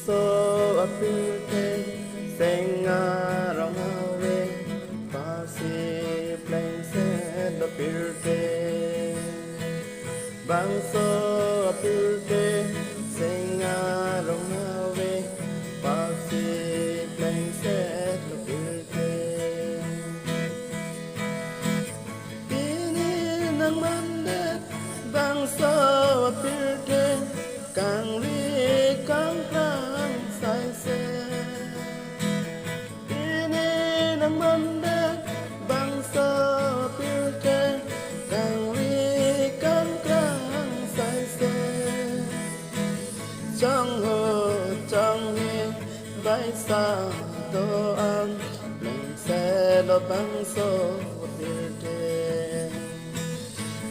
so apirte senga rongawe pasi pleng se apirte bang so apirte senga rongawe pasi pleng se apirte ini nang mandet bang so apirte càng ri càng càng say xe ini nang manda bangsa pirke càng ri càng càng say xe trong hồ trong hi bay xa tô an mình sẽ lo bangsa pirke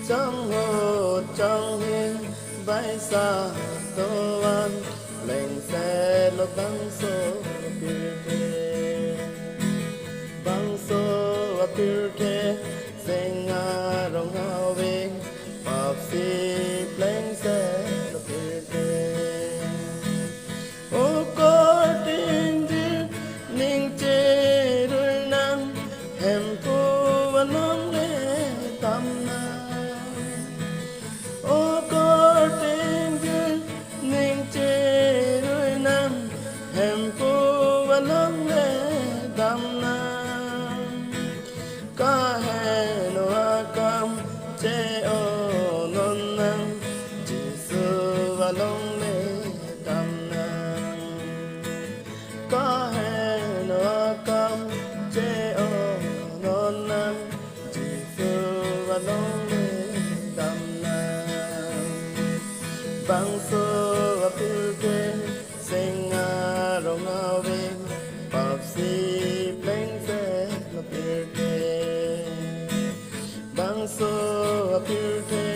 trong hồ trong hi bay xa tô an mình sẽ lo băng số pirke senga rong hawe papsi pleng se lo pirke o ko tin dir ning che rui nam hem pu vanong le tam na o ko tin dir ning che rui nam hem pu vanong le tam na ka he no akam che o non nam jisu vanong le tam na ka he no akam che o non nam jisu vanong le tam na bang so apirke senga rong awe papsi pleng se apirke bang so apirke